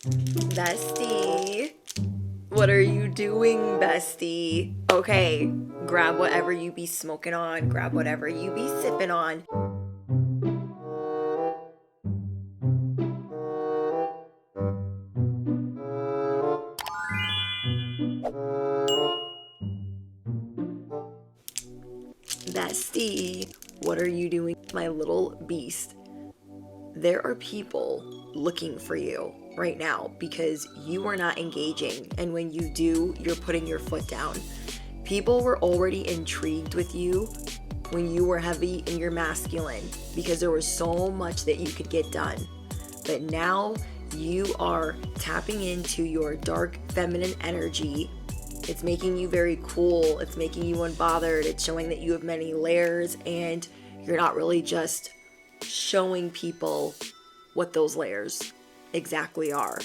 Bestie, what are you doing, bestie? Okay, grab whatever you be smoking on, grab whatever you be sipping on. Bestie, what are you doing, my little beast? There are people looking for you right now because you are not engaging, and when you do, you're putting your foot down. People were already intrigued with you when you were heavy and you're masculine because there was so much that you could get done. But now you are tapping into your dark feminine energy. It's making you very cool. It's making you unbothered. It's showing that you have many layers and you're not really just showing people what those layers exactly are.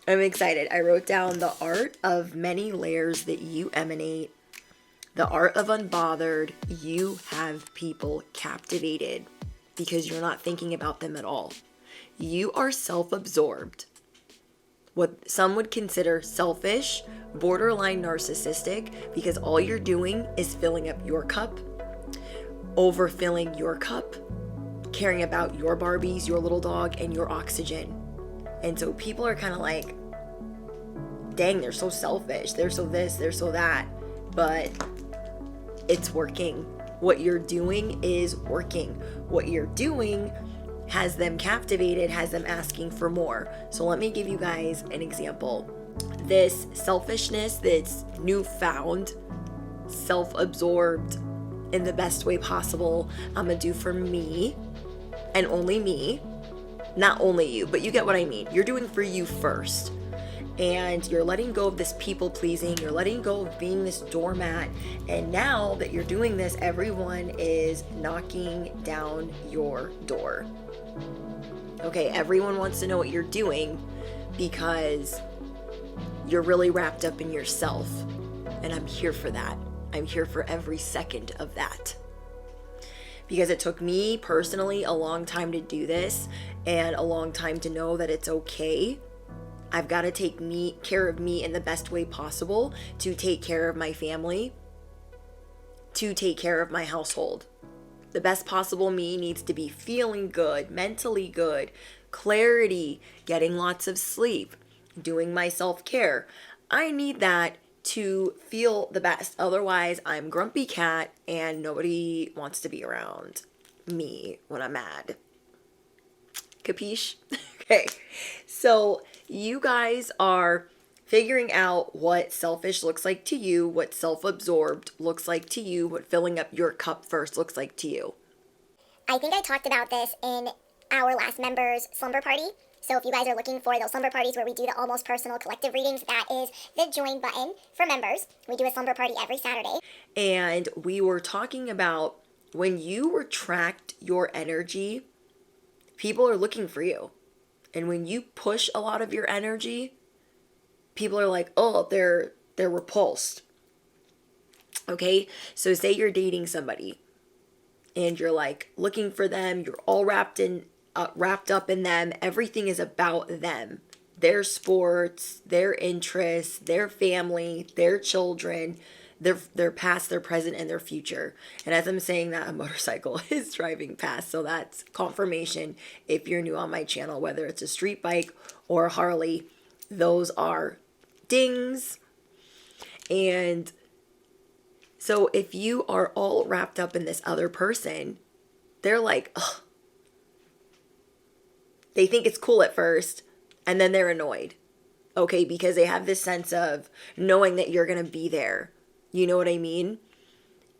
I'm excited. I wrote down the art of many layers that you emanate, the art of unbothered. You have people captivated because you're not thinking about them at all. You are self-absorbed, what some would consider selfish, borderline narcissistic, because all you're doing is filling up your cup, overfilling your cup, caring about your Barbies, your little dog, and your oxygen. And so people are kind of like, dang, they're so selfish. They're so this, they're so that. But it's working. What you're doing is working. What you're doing has them captivated, has them asking for more. So let me give you guys an example. This selfishness that's newfound, self-absorbed in the best way possible, I'm gonna do for me and only me. Not only you, but you get what I mean. You're doing for you first. And you're letting go of this people pleasing, you're letting go of being this doormat, and now that you're doing this, everyone is knocking down your door. Okay, everyone wants to know what you're doing because you're really wrapped up in yourself, and I'm here for that. I'm here for every second of that. Because it took me personally a long time to do this and a long time to know that it's okay. I've got to take care of me in the best way possible to take care of my family, to take care of my household. The best possible me needs to be feeling good, mentally good, clarity, getting lots of sleep, doing my self-care. I need that to feel the best. Otherwise, I'm grumpy cat and nobody wants to be around me when I'm mad. Capiche? Okay. So you guys are figuring out what selfish looks like to you, what self-absorbed looks like to you, what filling up your cup first looks like to you. I think I talked about this in our last members slumber party. So if you guys are looking for those slumber parties where we do the almost personal collective readings, that is the join button for members. We do a slumber party every Saturday. And we were talking about when you retract your energy, people are looking for you. And when you push a lot of your energy, people are like, oh, they're repulsed. Okay? So say you're dating somebody and you're like looking for them, you're all wrapped up in them. Everything is about them. Their sports, their interests, their family, their children, their past, their present, and their future. And as I'm saying that, a motorcycle is driving past. So that's confirmation if you're new on my channel, whether it's a street bike or a Harley, those are dings. And so if you are all wrapped up in this other person, they're like, ugh. They think it's cool at first, and then they're annoyed. Okay, because they have this sense of knowing that you're going to be there. You know what I mean?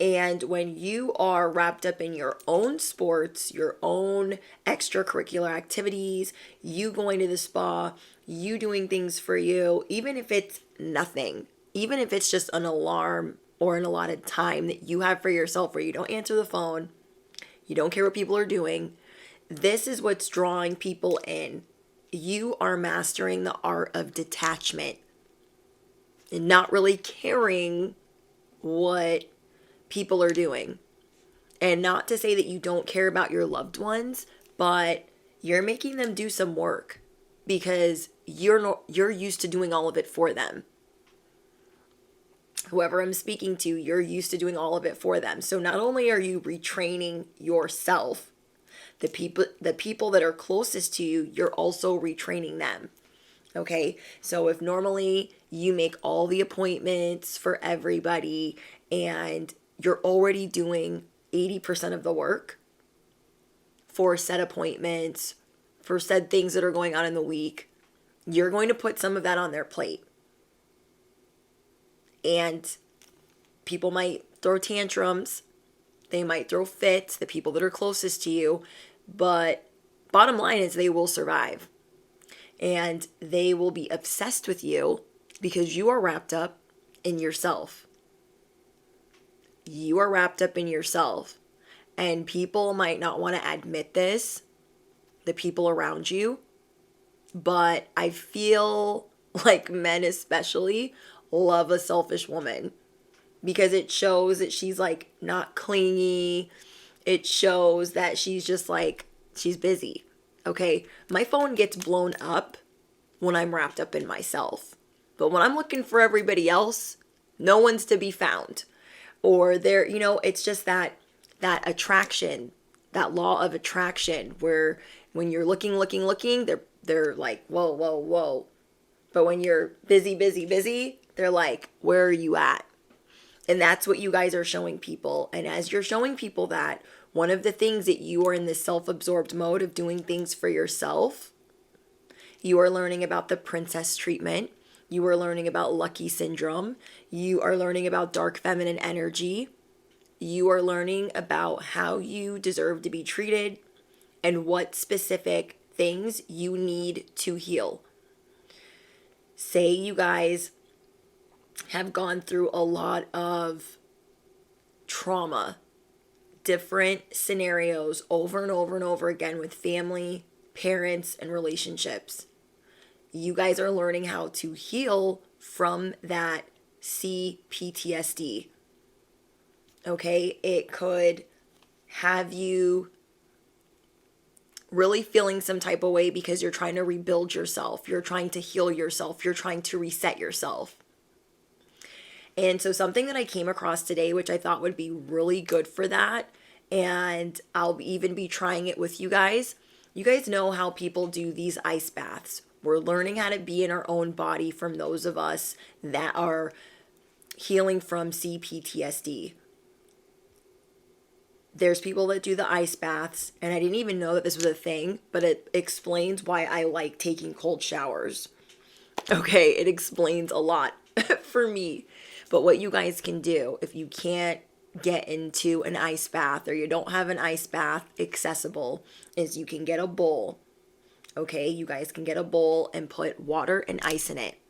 And when you are wrapped up in your own sports, your own extracurricular activities, you going to the spa, you doing things for you, even if it's nothing, even if it's just an alarm or an allotted time that you have for yourself where you don't answer the phone, you don't care what people are doing, this is what's drawing people in. You are mastering the art of detachment and not really caring what people are doing. And not to say that you don't care about your loved ones, but you're making them do some work. because you're used to doing all of it for them. Whoever I'm speaking to, you're used to doing all of it for them. So not only are you retraining yourself, the people that are closest to you, you're also retraining them. Okay? So if normally you make all the appointments for everybody and you're already doing 80% of the work for said appointments, for said things that are going on in the week, you're going to put some of that on their plate. And people might throw tantrums, they might throw fits, the people that are closest to you, but bottom line is they will survive. And they will be obsessed with you because you are wrapped up in yourself. You are wrapped up in yourself. And people might not want to admit this, the people around you, but I feel like men especially love a selfish woman because it shows that she's like not clingy. It shows that she's just like, she's busy. Okay, my phone gets blown up when I'm wrapped up in myself. But when I'm looking for everybody else, no one's to be found. Or there, it's just that attraction, that law of attraction where when you're looking, they're like, whoa, whoa, whoa. But when you're busy, they're like, where are you at? And that's what you guys are showing people. And as you're showing people that, one of the things that you are in this self-absorbed mode of doing things for yourself, you are learning about the princess treatment. You are learning about lucky syndrome. You are learning about dark feminine energy. You are learning about how you deserve to be treated and what specific things you need to heal. Say you guys have gone through a lot of trauma, different scenarios over and over and over again with family, parents, and relationships. You guys are learning how to heal from that CPTSD. Okay, it could have you really feeling some type of way because you're trying to rebuild yourself. You're trying to heal yourself. You're trying to reset yourself. And so something that I came across today, which I thought would be really good for that, and I'll even be trying it with you guys. You guys know how people do these ice baths. We're learning how to be in our own body from those of us that are healing from CPTSD. There's people that do the ice baths, and I didn't even know that this was a thing, but it explains why I like taking cold showers. Okay, it explains a lot for me. But what you guys can do, if you can't get into an ice bath or you don't have an ice bath accessible, is you can get a bowl. Okay, you guys can get a bowl and put water and ice in it.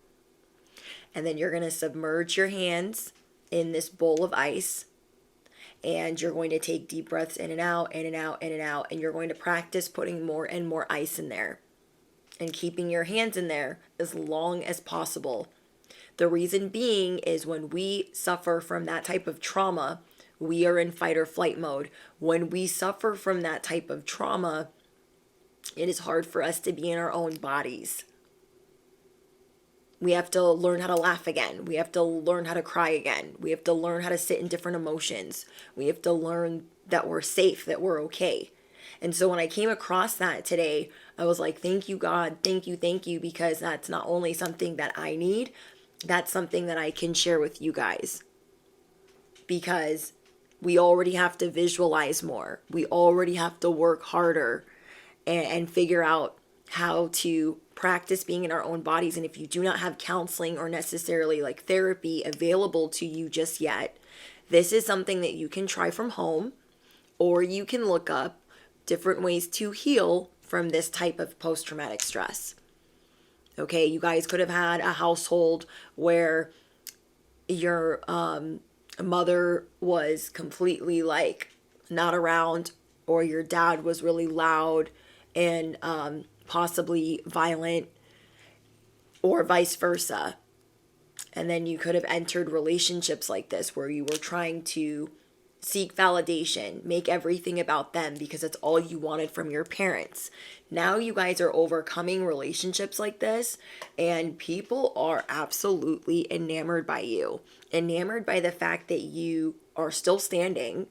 And then you're going to submerge your hands in this bowl of ice. And you're going to take deep breaths in and out, in and out, in and out. And you're going to practice putting more and more ice in there. And keeping your hands in there as long as possible. The reason being is when we suffer from that type of trauma, we are in fight or flight mode. When we suffer from that type of trauma, it is hard for us to be in our own bodies. We have to learn how to laugh again. We have to learn how to cry again. We have to learn how to sit in different emotions. We have to learn that we're safe, that we're okay. And so when I came across that today, I was like, thank you, God. Thank you, because that's not only something that I need, that's something that I can share with you guys. Because we already have to visualize more. We already have to work harder and figure out how to practice being in our own bodies. And if you do not have counseling or necessarily like therapy available to you just yet, this is something that you can try from home, or you can look up different ways to heal from this type of post-traumatic stress. Okay, you guys could have had a household where your mother was completely like not around, or your dad was really loud and possibly violent, or vice versa. And then you could have entered relationships like this where you were trying to seek validation, make everything about them because it's all you wanted from your parents. Now you guys are overcoming relationships like this, and people are absolutely enamored by you, enamored by the fact that you are still standing,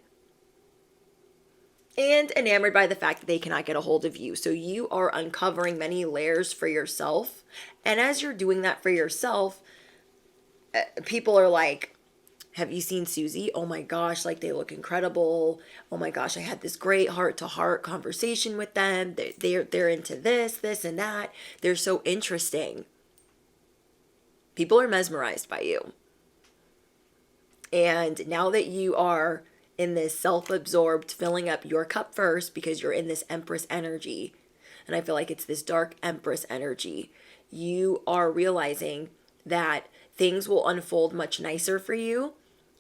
and enamored by the fact that they cannot get a hold of you. So you are uncovering many layers for yourself. And as you're doing that for yourself, people are like, have you seen Susie? Oh my gosh, like they look incredible. Oh my gosh, I had this great heart-to-heart conversation with them. They're into this and that. They're so interesting. People are mesmerized by you. And now that you are in this self-absorbed, filling up your cup first because you're in this Empress energy, and I feel like it's this dark Empress energy, you are realizing that things will unfold much nicer for you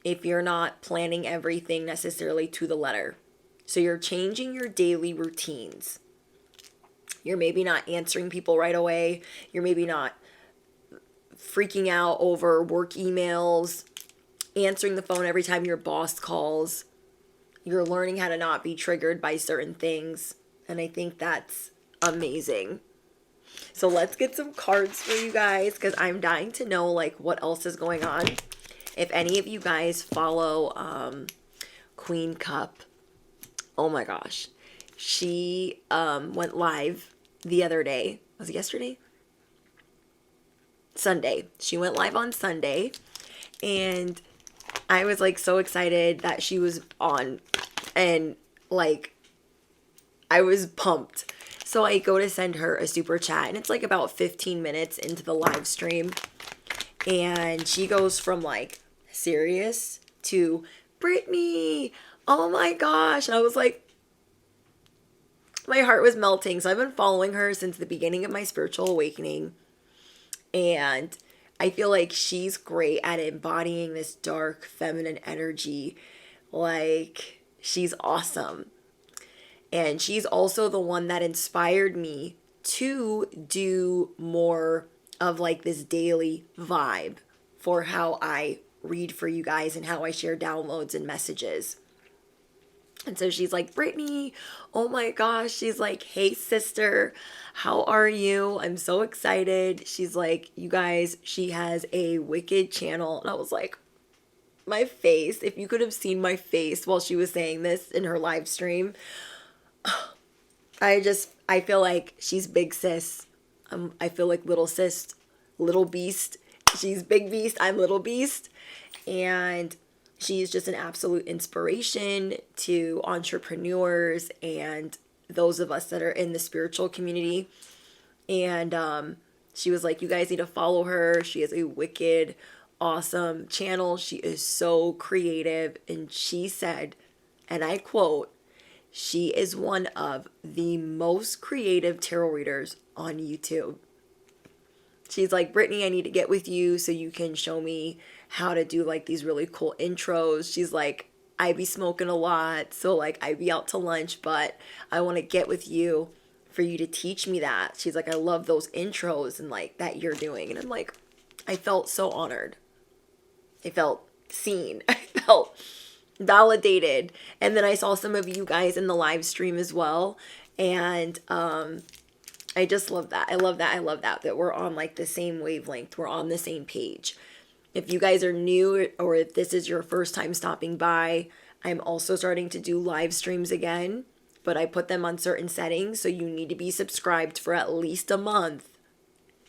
if you're not planning everything necessarily to the letter. So you're changing your daily routines. You're maybe not answering people right away. You're maybe not freaking out over work emails, answering the phone every time your boss calls. You're learning how to not be triggered by certain things. And I think that's amazing. So let's get some cards for you guys, because I'm dying to know like what else is going on. If any of you guys follow Queen Cup, oh my gosh. She went live the other day. Was it yesterday? Sunday. She went live on Sunday. And I was like so excited that she was on. And like, I was pumped. So I go to send her a super chat. And it's like about 15 minutes into the live stream. And she goes from like serious to Brittany, oh my gosh. And I was like, my heart was melting. So I've been following her since the beginning of my spiritual awakening. And I feel like she's great at embodying this dark feminine energy. Like, she's awesome. And she's also the one that inspired me to do more of like this daily vibe for how I read for you guys and how I share downloads and messages. And so she's like, Brittany, oh my gosh. She's like, hey sister, how are you? I'm so excited. She's like, you guys, she has a wicked channel. And I was like, my face, if you could have seen my face while she was saying this in her live stream, I feel like she's big sis. I feel like little sis, little beast. She's big beast. I'm little beast. And she's just an absolute inspiration to entrepreneurs and those of us that are in the spiritual community. And she was like, you guys need to follow her. She has a wicked, awesome channel. She is so creative. And she said, and I quote, she is one of the most creative tarot readers on YouTube. She's like, Brittany, I need to get with you so you can show me how to do like these really cool intros. She's like, I be smoking a lot, so like I be out to lunch, but I want to get with you for you to teach me that. She's like, I love those intros and like that you're doing. And I'm like, I felt so honored. I felt seen. I felt validated. And then I saw some of you guys in the live stream as well. And I just love that. I love that we're on like the same wavelength. We're on the same page. If you guys are new or if this is your first time stopping by, I'm also starting to do live streams again, but I put them on certain settings. So you need to be subscribed for at least a month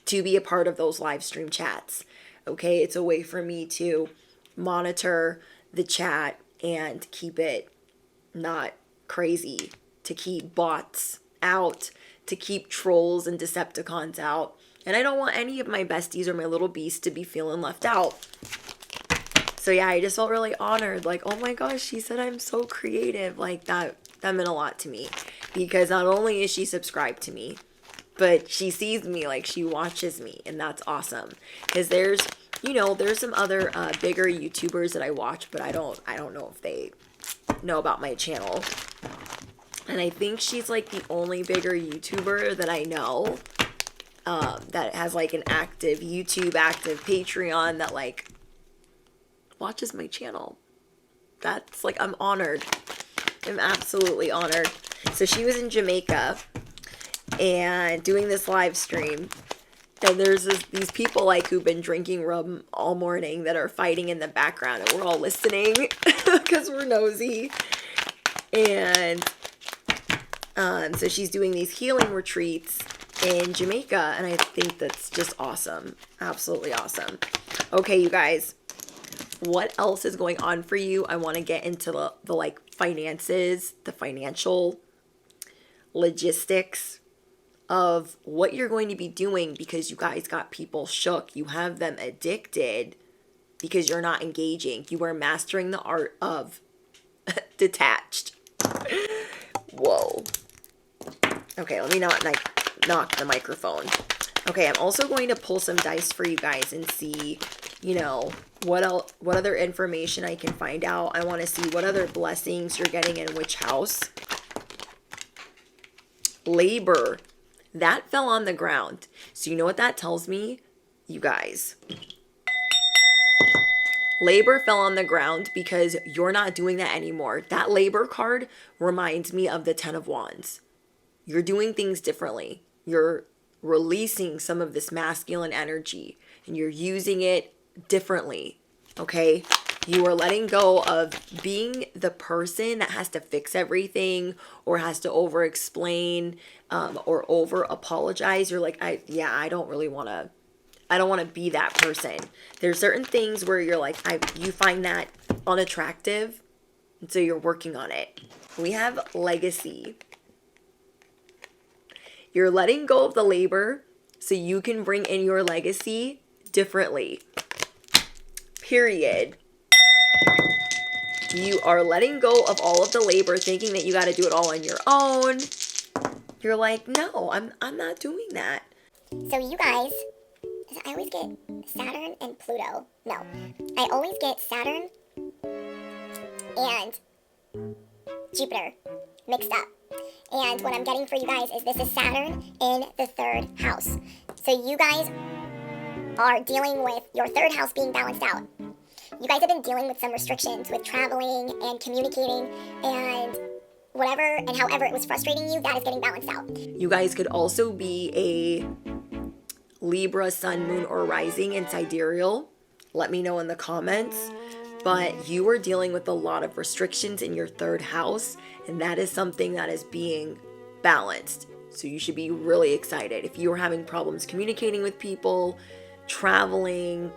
to be a part of those live stream chats. Okay. It's a way for me to monitor the chat and keep it not crazy, to keep bots out, to keep trolls and Decepticons out. And I don't want any of my besties or my little beasts to be feeling left out. So yeah, I just felt really honored. Like, oh my gosh, she said I'm so creative. Like that meant a lot to me. Because not only is she subscribed to me, but she sees me, like she watches me. And that's awesome. Because there's some other bigger YouTubers that I watch, but I don't know if they know about my channel. And I think she's like the only bigger YouTuber that I know that has like an active YouTube, active Patreon that like watches my channel. that's like, I'm honored. I'm absolutely honored. So she was in Jamaica and doing this live stream. And there's these people like who've been drinking rum all morning that are fighting in the background, and we're all listening because we're nosy. And so she's doing these healing retreats in Jamaica, and I think that's just awesome. Absolutely awesome. Okay, you guys, what else is going on for you? I want to get into the like finances, the financial logistics of what you're going to be doing, because you guys got people shook. You have them addicted because you're not engaging. You are mastering the art of detached. Whoa. Okay, let me not knock the microphone. Okay, I'm also going to pull some dice for you guys and see, you know, what other information I can find out. I want to see what other blessings you're getting in which house. Labor. That fell on the ground. So you know what that tells me, you guys? Labor fell on the ground because you're not doing that anymore. That labor card reminds me of the 10 of Wands. You're doing things differently. You're releasing some of this masculine energy and you're using it differently. Okay? You are letting go of being the person that has to fix everything or has to over explain or over apologize. You're like, I don't want to be that person. There's certain things where you're like, you find that unattractive, and so you're working on it. We have legacy. You're letting go of the labor so you can bring in your legacy differently. Period. You are letting go of all of the labor, thinking that you got to do it all on your own. You're like, no, I'm not doing that. So you guys, I always get Saturn and Pluto. No, I always get Saturn and Jupiter mixed up. And what I'm getting for you guys is this is Saturn in the 3rd house. So you guys are dealing with your 3rd house being balanced out. You guys have been dealing with some restrictions with traveling and communicating and whatever and however it was frustrating you, that is getting balanced out. You guys could also be a Libra, Sun, Moon, or Rising in Sidereal. Let me know in the comments. But you are dealing with a lot of restrictions in your 3rd house, and that is something that is being balanced. So you should be really excited. If you are having problems communicating with people, traveling,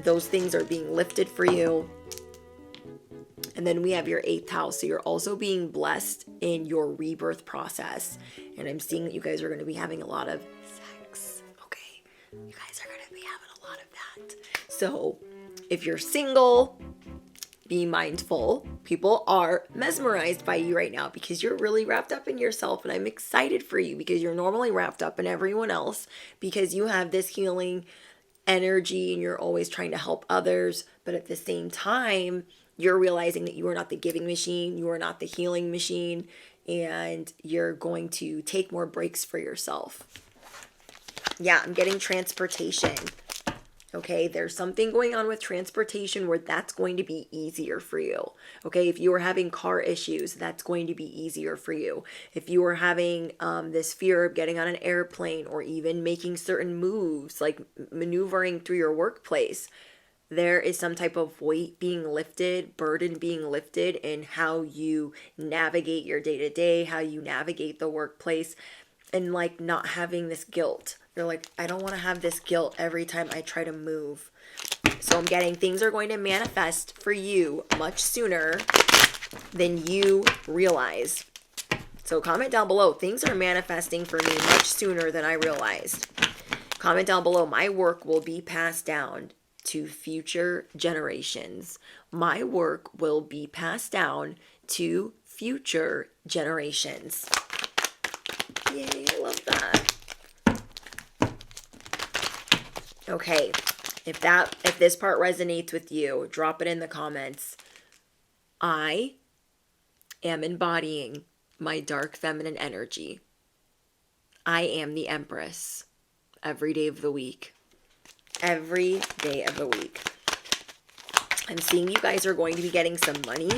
those things are being lifted for you. And then we have your 8th house. So you're also being blessed in your rebirth process. And I'm seeing that you guys are going to be having a lot of sex. Okay. You guys are going to be having a lot of that. So if you're single, be mindful. People are mesmerized by you right now because you're really wrapped up in yourself. And I'm excited for you because you're normally wrapped up in everyone else because you have this healing energy and you're always trying to help others. But at the same time, you're realizing that you are not the giving machine, you are not the healing machine, and you're going to take more breaks for yourself. Yeah, I'm getting transportation. Okay, there's something going on with transportation where that's going to be easier for you. Okay, if you are having car issues, that's going to be easier for you. If you are having this fear of getting on an airplane or even making certain moves, like maneuvering through your workplace, there is some type of weight being lifted, burden being lifted in how you navigate your day-to-day, how you navigate the workplace, and like not having this guilt. You're like, I don't want to have this guilt every time I try to move. So I'm getting things are going to manifest for you much sooner than you realize. So comment down below, things are manifesting for me much sooner than I realized. Comment down below, my work will be passed down to future generations. My work will be passed down to future generations. Yay, I love that. Okay, if this part resonates with you, drop it in the comments. I am embodying my dark feminine energy. I am the Empress every day of the week. Every day of the week. I'm seeing you guys are going to be getting some money.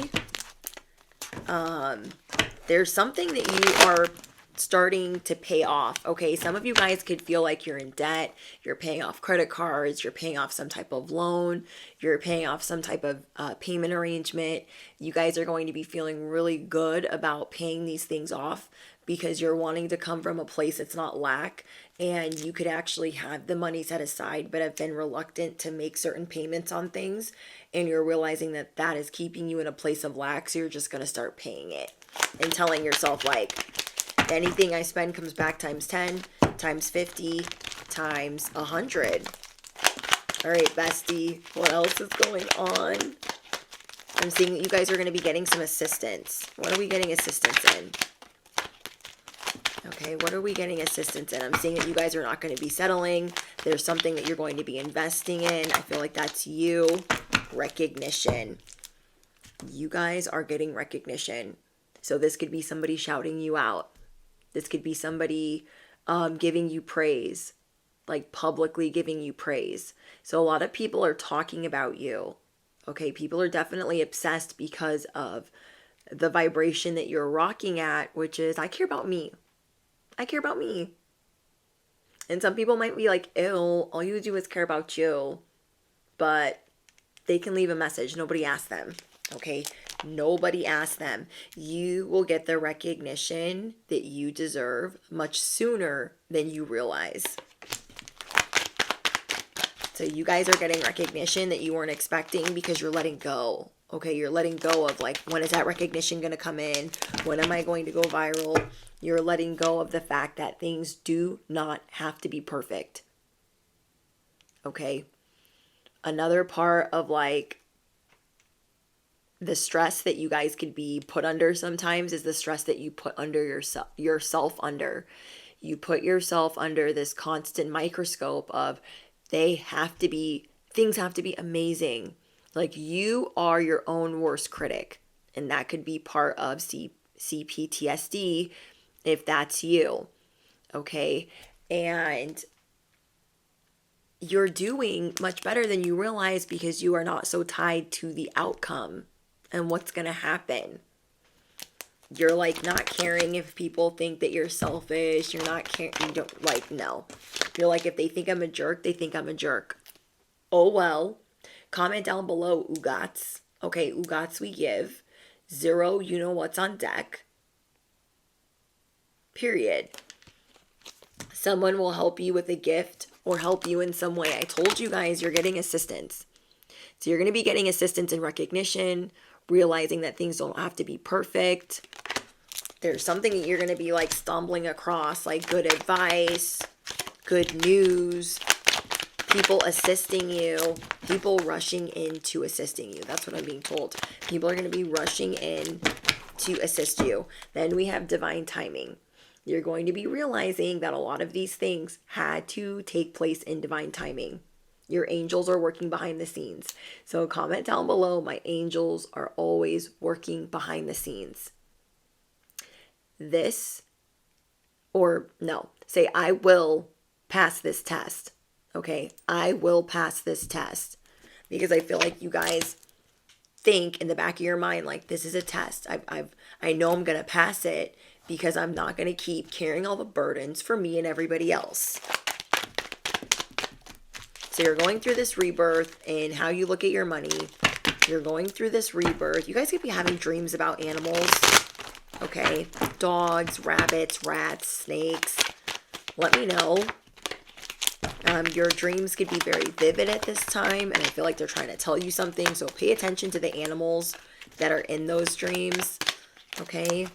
There's something that you are starting to pay off. Okay, some of you guys could feel like you're in debt. You're paying off credit cards. You're paying off some type of loan. You're paying off some type of payment arrangement. You guys are going to be feeling really good about paying these things off because you're wanting to come from a place that's not lack, and you could actually have the money set aside but have been reluctant to make certain payments on things, and you're realizing that that is keeping you in a place of lack, so you're just going to start paying it and telling yourself, like, anything I spend comes back times 10, times 50, times 100. All right, bestie, what else is going on? I'm seeing that you guys are going to be getting some assistance. What are we getting assistance in? Okay, what are we getting assistance in? I'm seeing that you guys are not going to be settling. There's something that you're going to be investing in. I feel like that's you. Recognition. You guys are getting recognition. So this could be somebody shouting you out. This could be somebody giving you praise, like publicly giving you praise. So a lot of people are talking about you. Okay, people are definitely obsessed because of the vibration that you're rocking at, which is, I care about me. I care about me. And some people might be like, ew, all you do is care about you. But they can leave a message. Nobody asked them. Okay? Nobody asked them. You will get the recognition that you deserve much sooner than you realize. So you guys are getting recognition that you weren't expecting because you're letting go. Okay, you're letting go of, like, when is that recognition going to come in? When am I going to go viral? You're letting go of the fact that things do not have to be perfect. Okay? Another part of, like, the stress that you guys could be put under sometimes is the stress that you put under yourself under. You put yourself under this constant microscope of things have to be amazing. Like, you are your own worst critic, and that could be part of CPTSD if that's you. Okay? And you're doing much better than you realize because you are not so tied to the outcome and what's going to happen. You're, like, not caring if people think that you're selfish. You're not caring. You don't, like, no. You're like, if they think I'm a jerk, they think I'm a jerk. Oh, well. Comment down below, Ugats. Okay, Ugats we give. 0, you know what's on deck. Period. Someone will help you with a gift or help you in some way. I told you guys you're getting assistance. So you're going to be getting assistance and recognition, realizing that things don't have to be perfect. There's something that you're going to be, like, stumbling across, like good advice, good news, people assisting you, people rushing in to assisting you. That's what I'm being told. People are going to be rushing in to assist you. Then we have divine timing. You're going to be realizing that a lot of these things had to take place in divine timing. Your angels are working behind the scenes. So comment down below, my angels are always working behind the scenes. Say, I will pass this test. Okay, I will pass this test. Because I feel like you guys think in the back of your mind, like, this is a test. I know I'm going to pass it because I'm not going to keep carrying all the burdens for me and everybody else. So you're going through this rebirth and how you look at your money. You're going through this rebirth. You guys could be having dreams about animals. Okay, dogs, rabbits, rats, snakes. Let me know. Your dreams could be very vivid at this time, and I feel like they're trying to tell you something. So pay attention to the animals that are in those dreams. Okay.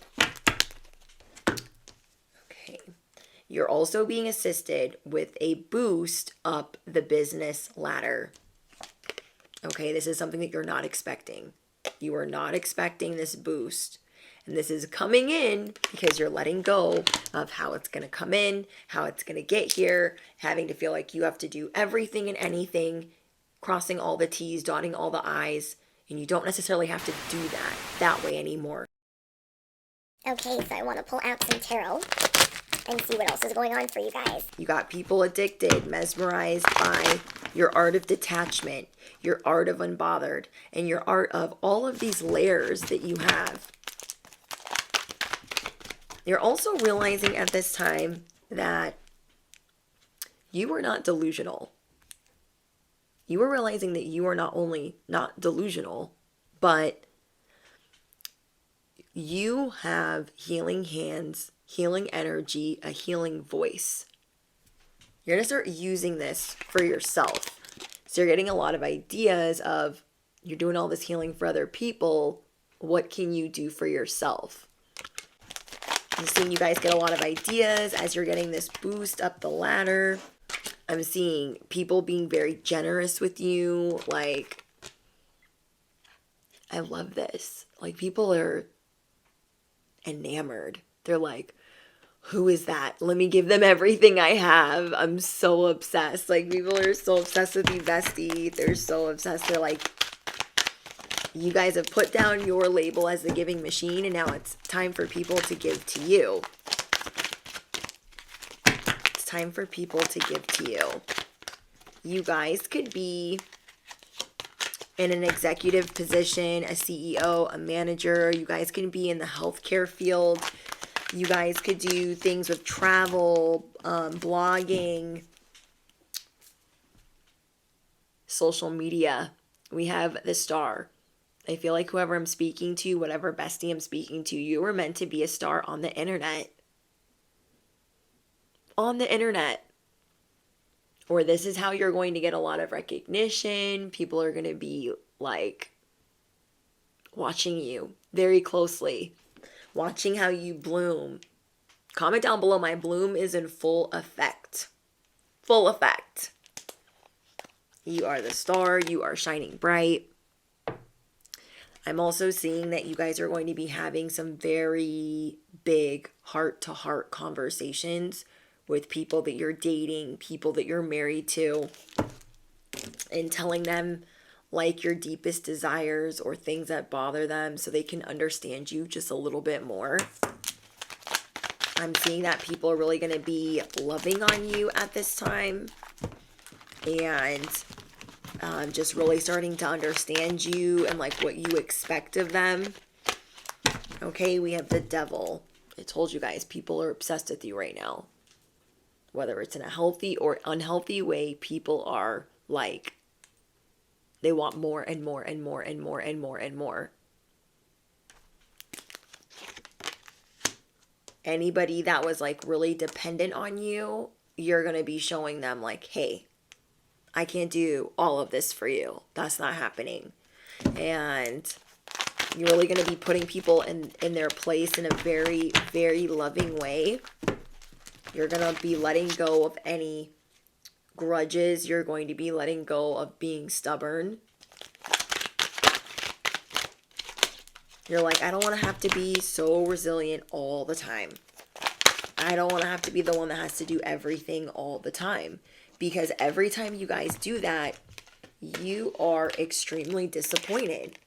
Okay. You're also being assisted with a boost up the business ladder. Okay, this is something that you're not expecting. You are not expecting this boost. And this is coming in because you're letting go of how it's going to come in, how it's going to get here, having to feel like you have to do everything and anything, crossing all the T's, dotting all the I's, and you don't necessarily have to do that way anymore. Okay, so I want to pull out some tarot. and see what else is going on for you guys. You got people addicted, mesmerized by your art of detachment, your art of unbothered, and your art of all of these layers that you have. You're also realizing at this time that you are not delusional. You are realizing that you are not only not delusional, but you have healing hands, healing energy, a healing voice. You're going to start using this for yourself. So you're getting a lot of ideas of, you're doing all this healing for other people. What can you do for yourself? I'm seeing you guys get a lot of ideas as you're getting this boost up the ladder. I'm seeing people being very generous with you. Like, I love this. Like, people are enamored. They're like, who is that? Let me give them everything I have. I'm so obsessed. Like, people are so obsessed with you, bestie. They're so obsessed. They're like, you guys have put down your label as the giving machine, and now it's time for people to give to you. It's time for people to give to you. You guys could be in an executive position, a CEO, a manager. You guys can be in the healthcare field. You guys could do things with travel, blogging, social media. We have the star. I feel like whoever I'm speaking to, whatever bestie I'm speaking to, you were meant to be a star on the internet. On the internet. Or this is how you're going to get a lot of recognition. People are going to be like watching you very closely. Watching how you bloom. Comment down below, my bloom is in full effect. Full effect. You are the star. You are shining bright. I'm also seeing that you guys are going to be having some very big heart-to-heart conversations with people that you're dating, people that you're married to, and telling them like your deepest desires or things that bother them so they can understand you just a little bit more. I'm seeing that people are really going to be loving on you at this time, and just really starting to understand you and like what you expect of them. Okay, we have the devil. I told you guys, people are obsessed with you right now. Whether it's in a healthy or unhealthy way, people are like, they want more and more and more and more and more and more. Anybody that was like really dependent on you, you're going to be showing them like, hey, I can't do all of this for you. That's not happening. And you're really going to be putting people in their place in a very, very loving way. You're going to be letting go of any grudges. You're going to be letting go of being stubborn. You're like, I don't want to have to be so resilient all the time. I don't want to have to be the one that has to do everything all the time. Because every time you guys do that, you are extremely disappointed.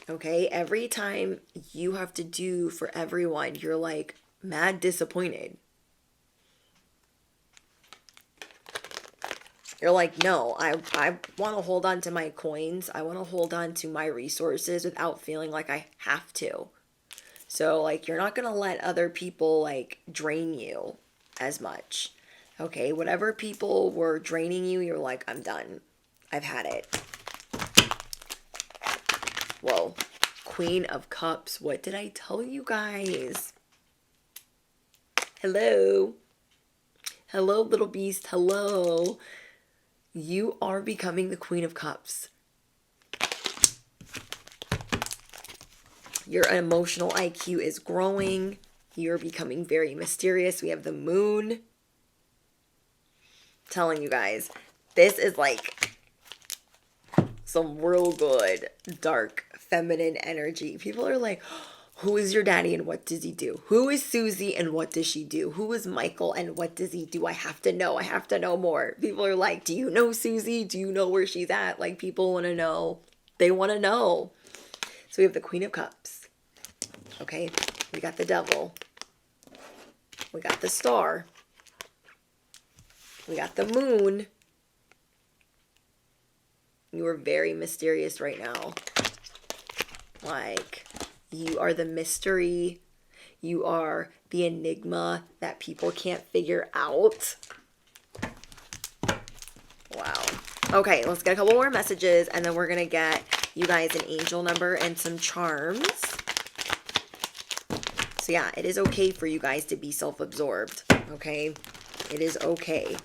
Okay? Every time you have to do for everyone, you're like mad disappointed. You're like, no, I want to hold on to my coins. I want to hold on to my resources without feeling like I have to. So, like, you're not going to let other people, like, drain you as much. Okay, whatever people were draining you, you're like, I'm done. I've had it. Whoa. Queen of Cups. What did I tell you guys? Hello. Hello, little beast. Hello. You are becoming the Queen of Cups. Your emotional IQ is growing. You're becoming very mysterious. We have the moon. Telling you guys, this is like some real good, dark, feminine energy. People are like, who is your daddy and what does he do? Who is Susie and what does she do? Who is Michael and what does he do? I have to know. I have to know more. People are like, do you know Susie? Do you know where she's at? Like, people want to know. They want to know. So we have the Queen of Cups. Okay, we got the Devil. We got the star. We got the moon. You are very mysterious right now. Like, you are the mystery. You are the enigma that people can't figure out. Wow. Okay, let's get a couple more messages, and then we're going to get you guys an angel number and some charms. So yeah, it is okay for you guys to be self-absorbed, okay? It is okay.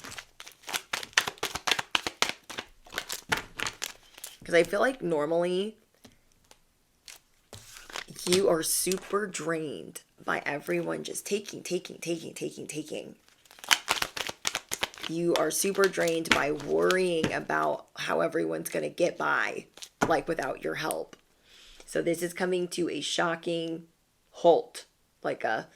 Because I feel like normally you are super drained by everyone just taking. You are super drained by worrying about how everyone's going to get by, like without your help. So this is coming to a shocking halt, like a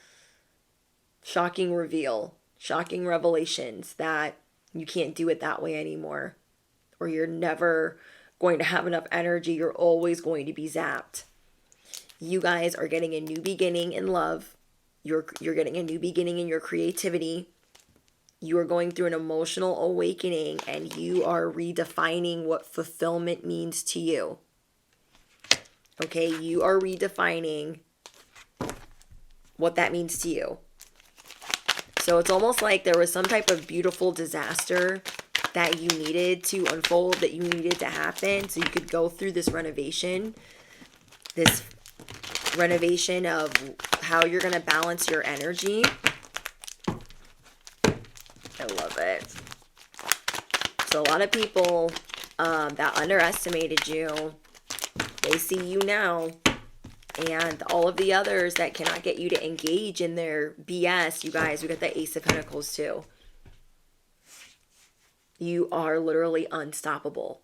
shocking reveal, shocking revelations that you can't do it that way anymore, or you're never going to have enough energy. You're always going to be zapped. You guys are getting a new beginning in love. You're getting a new beginning in your creativity. You are going through an emotional awakening, and you are redefining what fulfillment means to you. Okay, you are redefining what that means to you. So it's almost like there was some type of beautiful disaster that you needed to unfold, that you needed to happen, so you could go through this renovation of how you're going to balance your energy. I love it. So a lot of people that underestimated you, they see you now. And all of the others that cannot get you to engage in their BS, you guys, we got the Ace of Pentacles too. You are literally unstoppable.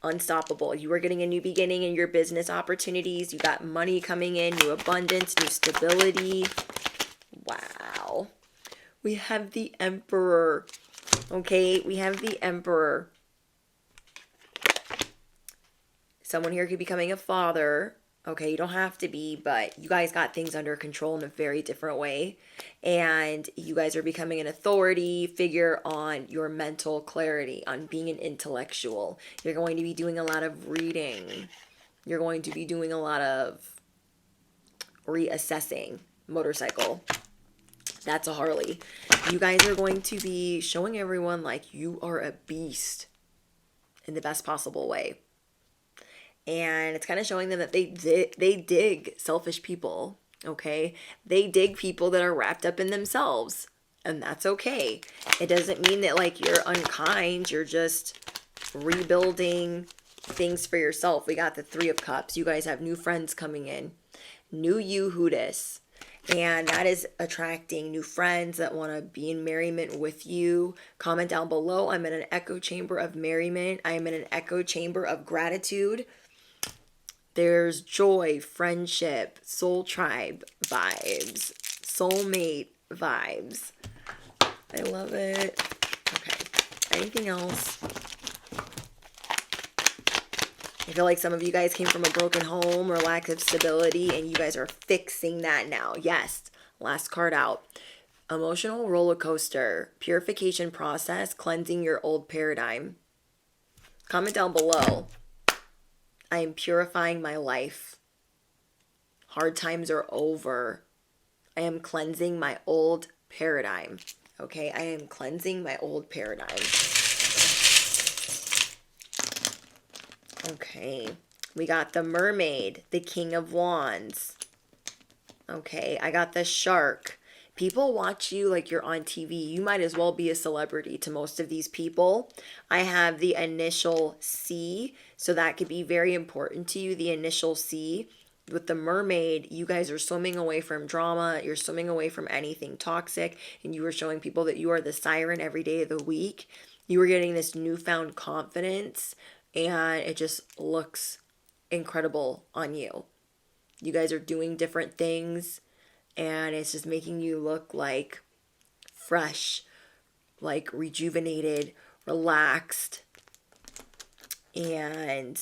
Unstoppable. You are getting a new beginning in your business opportunities. You got money coming in, new abundance, new stability. Wow. We have the Emperor. Okay, we have the Emperor. Someone here could be becoming a father. Okay, you don't have to be, but you guys got things under control in a very different way. And you guys are becoming an authority figure on your mental clarity, on being an intellectual. You're going to be doing a lot of reading. You're going to be doing a lot of reassessing. Motorcycle. That's a Harley. You guys are going to be showing everyone like you are a beast in the best possible way. And it's kind of showing them that they dig selfish people, okay? They dig people that are wrapped up in themselves, and that's okay. It doesn't mean that, like, you're unkind. You're just rebuilding things for yourself. We got the Three of Cups. You guys have new friends coming in. New you, who dis. And that is attracting new friends that want to be in merriment with you. Comment down below. I'm in an echo chamber of merriment. I am in an echo chamber of gratitude. There's joy, friendship, soul tribe vibes, soulmate vibes. I love it. Okay. Anything else? I feel like some of you guys came from a broken home or lack of stability, and you guys are fixing that now. Yes. Last card out. Emotional roller coaster, purification process, cleansing your old paradigm. Comment down below. I am purifying my life. Hard times are over. I am cleansing my old paradigm. Okay, I am cleansing my old paradigm. Okay, we got the Mermaid, the King of Wands. Okay, I got the Shark. People watch you like you're on TV. You might as well be a celebrity to most of these people. I have the initial C, so that could be very important to you, the initial C. With the Mermaid, you guys are swimming away from drama. You're swimming away from anything toxic, and you are showing people that you are the siren every day of the week. You are getting this newfound confidence, and it just looks incredible on you. You guys are doing different things, and it's just making you look like fresh, like rejuvenated, relaxed. And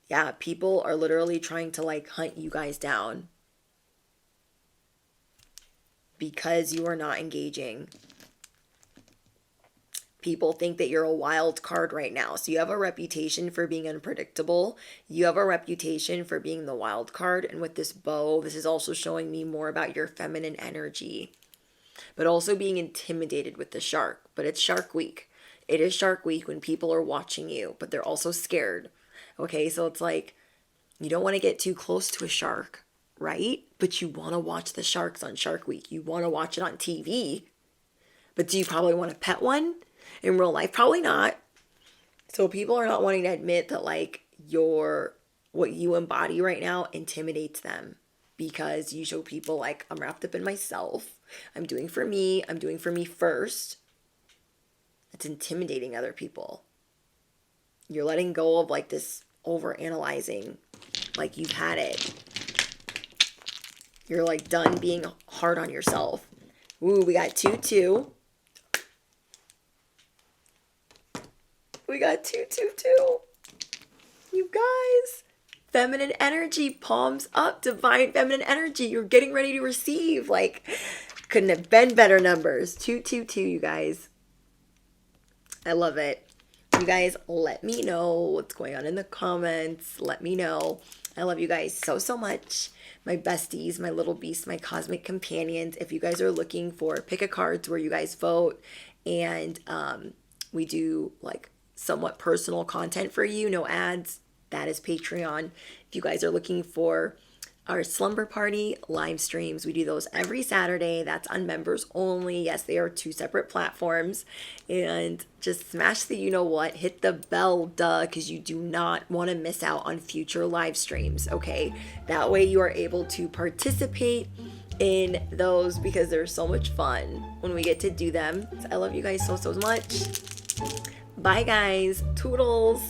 yeah, people are literally trying to like hunt you guys down. because you are not engaging. People think that you're a wild card right now. So you have a reputation for being unpredictable. You have a reputation for being the wild card. And with this bow, this is also showing me more about your feminine energy, but also being intimidated with the shark. But it's Shark Week. It is Shark Week when people are watching you, but they're also scared. Okay, so it's like you don't want to get too close to a shark, right? But you want to watch the sharks on Shark Week. You want to watch it on TV. But do you probably want to pet one in real life? Probably not. So people are not wanting to admit that like what you embody right now intimidates them, because you show people like, I'm wrapped up in myself. I'm doing for me. I'm doing for me first. It's intimidating other people. You're letting go of like this over analyzing, like you've had it. You're like done being hard on yourself. Ooh, we got 2-2. We got 2-2-2. You guys, feminine energy, palms up, divine feminine energy. You're getting ready to receive. Like, couldn't have been better numbers. 2-2-2, you guys. I love it. You guys, let me know what's going on in the comments. Let me know. I love you guys so, so much. My besties, my little beasts, my cosmic companions. If you guys are looking for pick a cards where you guys vote and we do like somewhat personal content for you, no ads, that is Patreon. If you guys are looking for our slumber party live streams, we do those every Saturday. That's on members only. Yes, they are 2 separate platforms. And just smash the you know what, hit the bell, because you do not want to miss out on future live streams, okay? That way you are able to participate in those, because they're so much fun when we get to do them. I love you guys so, so much. Bye guys. Toodles.